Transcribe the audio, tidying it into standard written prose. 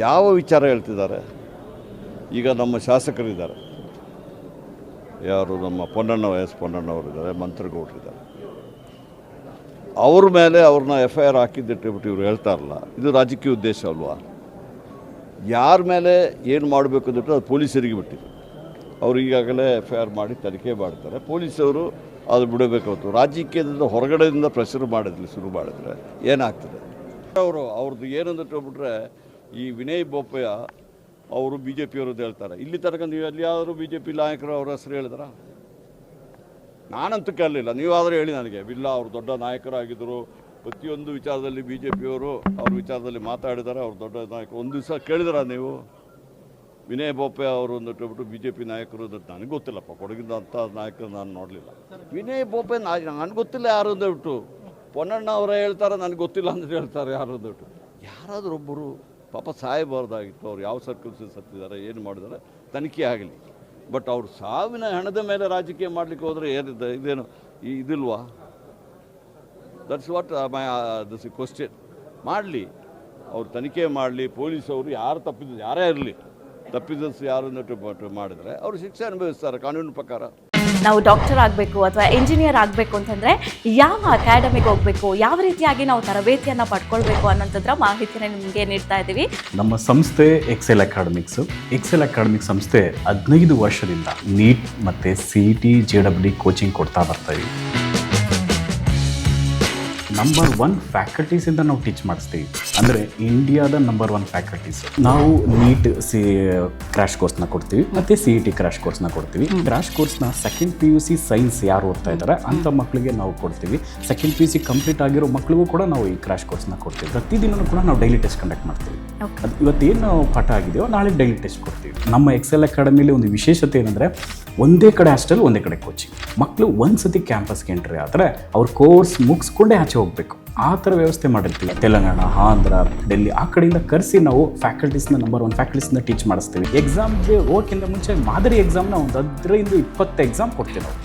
ಯಾವ ವಿಚಾರ ಹೇಳ್ತಿದ್ದಾರೆ? ಈಗ ನಮ್ಮ ಶಾಸಕರಿದ್ದಾರೆ, ಯಾರು ನಮ್ಮ ಪೊನ್ನಣ್ಣ ಅವರಿದ್ದಾರೆ, ಮಂತ್ರಗೌಡರಿದ್ದಾರೆ. ಅವ್ರ ಮೇಲೆ ಅವ್ರನ್ನ FIR ಹಾಕಿದ್ದಿಟ್ಟು ಇವ್ರು ಹೇಳ್ತಾರಲ್ಲ, ಇದು ರಾಜಕೀಯ ಉದ್ದೇಶ ಅಲ್ವಾ? ಯಾರ ಮೇಲೆ ಏನು ಮಾಡಬೇಕು ಅಂದ್ಬಿಟ್ಟು ಅದು ಪೊಲೀಸರಿಗೆ ಬಿಟ್ಟಿದೆ. ಅವರು ಈಗಾಗಲೇ FIR ಮಾಡಿ ತನಿಖೆ ಮಾಡ್ತಾರೆ. ಪೊಲೀಸವರು ಅದು ಬಿಡಬೇಕಾಯ್ತು. ರಾಜಕೀಯದಿಂದ ಹೊರಗಡೆಯಿಂದ ಪ್ರೆಷರ್ ಶುರು ಮಾಡಿದ್ರೆ ಏನಾಗ್ತದೆ? ಅವ್ರದ್ದು ಏನಂದ್ಬಿಟ್ಟು ಹೇಳ್ಬಿಟ್ರೆ, ಈ ವಿನಯ್ ಬೋಪಯ್ಯ ಅವರು BJP ಅವರದ್ದು ಹೇಳ್ತಾರೆ. ಇಲ್ಲಿ ತನಕ ನೀವು ಎಲ್ಲಿಯಾದರೂ BJP ನಾಯಕರು ಅವ್ರ ಹೆಸರು ಹೇಳಿದಾರ? ನಾನಂತೂ ಕೇಳಲಿಲ್ಲ. ನೀವಾದರೂ ಹೇಳಿ ನನಗೆ. ಇಲ್ಲ, ಅವರು ದೊಡ್ಡ ನಾಯಕರಾಗಿದ್ದರು, ಪ್ರತಿಯೊಂದು ವಿಚಾರದಲ್ಲಿ BJP ಅವರು ಅವ್ರ ವಿಚಾರದಲ್ಲಿ ಮಾತಾಡಿದ್ದಾರೆ, ಅವ್ರು ದೊಡ್ಡ ನಾಯಕರು. ಒಂದು ದಿವಸ ಕೇಳಿದಾರ ನೀವು? ವಿನಯ್ ಬೋಪಯ್ಯ ಅವರು ಅಂದ್ಬಿಟ್ಟು BJP ನಾಯಕರು ನನಗೆ ಗೊತ್ತಿಲ್ಲಪ್ಪ, ಕೊಡಗಿಂದ ಅಂಥ ನಾಯಕರು ನಾನು ನೋಡಲಿಲ್ಲ. ವಿನಯ್ ಬೋಪಯ್ಯ ನನಗೆ ಗೊತ್ತಿಲ್ಲ ಯಾರು ಅಂದ್ಬಿಟ್ಟು. ಪೊನ್ನಣ್ಣ ಅವರೇ ಹೇಳ್ತಾರೆ ನನಗೆ ಗೊತ್ತಿಲ್ಲ ಅಂತ ಹೇಳ್ತಾರೆ ಯಾರು ಅಂದ್ಬಿಟ್ಟು. ಯಾರಾದರೂ ಒಬ್ಬರು ಪಾಪ ಸಾಯಬಾರ್ದಾಗಿತ್ತು. ಅವ್ರು ಯಾವ ಸರ್ಕಲ್ಸ್ ಸತ್ತಿದ್ದಾರೆ, ಏನು ಮಾಡಿದ್ದಾರೆ, ತನಿಖೆ ಆಗಲಿ. ಬಟ್ ಅವ್ರು ಸಾವಿನ ಹಣದ ಮೇಲೆ ರಾಜಕೀಯ ಮಾಡಲಿಕ್ಕೆ ಹೋದರೆ ಏನಿದೆ? ಇದೇನು ಇದಿಲ್ವಾ? That's what this question. ಮಾಡಲಿ, ಅವ್ರು ತನಿಖೆ ಮಾಡಲಿ. ಪೊಲೀಸವರು ಯಾರು ಯಾರೇ ಇರಲಿ, ತಪ್ಪಿದಷ್ಟು ಯಾರು ಮಾಡಿದರೆ ಅವರು ಶಿಕ್ಷೆ ಅನುಭವಿಸ್ತಾರೆ ಕಾನೂನು ಪ್ರಕಾರ. ನಾವು ಡಾಕ್ಟರ್ ಆಗಬೇಕು ಅಥವಾ ಇಂಜಿನಿಯರ್ ಆಗಬೇಕು ಅಂತಂದರೆ ಯಾವ ಅಕಾಡೆಮಿಗೆ ಹೋಗಬೇಕು, ಯಾವ ರೀತಿಯಾಗಿ ನಾವು ತರಬೇತಿಯನ್ನು ಪಡ್ಕೊಳ್ಬೇಕು ಅನ್ನೋಂಥದ್ರ ಮಾಹಿತಿನ ನಿಮಗೆ ನೀಡ್ತಾ ಇದ್ದೀವಿ. ನಮ್ಮ ಸಂಸ್ಥೆ ಎಕ್ಸೆಲ್ ಅಕಾಡೆಮಿಕ್ ಸಂಸ್ಥೆ 15 ವರ್ಷದಿಂದ ನೀಟ್ ಮತ್ತು CET JEE ಕೋಚಿಂಗ್ ಕೊಡ್ತಾ ಬರ್ತೀವಿ. ನಂಬರ್ 1 ಫ್ಯಾಕಲ್ಟೀಸಿಂದ ನಾವು ಟೀಚ್ ಮಾಡಿಸ್ತೀವಿ. ಅಂದರೆ ಇಂಡಿಯಾದ ನಂಬರ್ 1 ಫ್ಯಾಕಲ್ಟೀಸ್. ನಾವು ನೀಟ್ ಕ್ರ್ಯಾಶ್ ಕೋರ್ಸ್ನ ಕೊಡ್ತೀವಿ ಮತ್ತು CET ಕ್ರ್ಯಾಶ್ ಕೋರ್ಸ್ನ ಕೊಡ್ತೀವಿ. ಕ್ರ್ಯಾಶ್ ಕೋರ್ಸ್ನ ಸೆಕೆಂಡ್ PUC ಸೈನ್ಸ್ ಯಾರು ಓದ್ತಾ ಇದ್ದಾರೆ ಅಂಥ ಮಕ್ಕಳಿಗೆ ನಾವು ಕೊಡ್ತೀವಿ. ಸೆಕೆಂಡ್ PUC ಕಂಪ್ಲೀಟ್ ಆಗಿರೋ ಮಕ್ಕಳಿಗೂ ಕೂಡ ನಾವು ಈ ಕ್ರ್ಯಾಶ್ ಕೋರ್ಸ್ನ ಕೊಡ್ತೀವಿ. ಪ್ರತಿದಿನವೂ ಕೂಡ ನಾವು ಡೈಲಿ ಟೆಸ್ಟ್ ಕಂಡಕ್ಟ್ ಮಾಡ್ತೀವಿ. ಅದು ಇವತ್ತೇನು ಪಾಠ ಆಗಿದೆಯೋ ನಾಳೆ ಡೈಲಿ ಟೆಸ್ಟ್ ಕೊಡ್ತೀವಿ. ನಮ್ಮ ಎಕ್ಸೆಲ್ ಅಕಾಡೆಮಿಲಿ ಒಂದು ವಿಶೇಷತೆ ಏನಂದರೆ, ಒಂದೇ ಕಡೆ ಹಾಸ್ಟೆಲ್, ಒಂದೇ ಕಡೆ ಕೋಚಿಂಗ್. ಮಕ್ಕಳು ಒಂದು ಸತಿ ಕ್ಯಾಂಪಸ್ಗೆ ಎಂಟ್ರಿ ಆದರೆ ಅವ್ರ ಕೋರ್ಸ್ ಮುಗಿಸ್ಕೊಂಡೇ ಆಚೆ ಹೋಗಬೇಕು. ಆ ಥರ ವ್ಯವಸ್ಥೆ ಮಾಡಿರ್ತೀವಿ. ತೆಲಂಗಾಣ, ಆಂಧ್ರ, ಡೆಲ್ಲಿ ಆ ಕಡೆಯಿಂದ ಕರೆಸಿ ನಾವು ಫ್ಯಾಕಲ್ಟೀಸ್ನ ನಂಬರ್ 1 ಫ್ಯಾಕಲ್ಟೀಸ್ನ ಟೀಚ್ ಮಾಡಿಸ್ತೀವಿ. ಎಕ್ಸಾಮ್ಗೆ ಹೋಗೋಕ್ಕಿಂತ ಮುಂಚೆ ಮಾದರಿ ಎಕ್ಸಾಮ್ನ ಒಂದು 15-20 ಎಕ್ಸಾಮ್ ಕೊಡ್ತೀವಿ ನಾವು.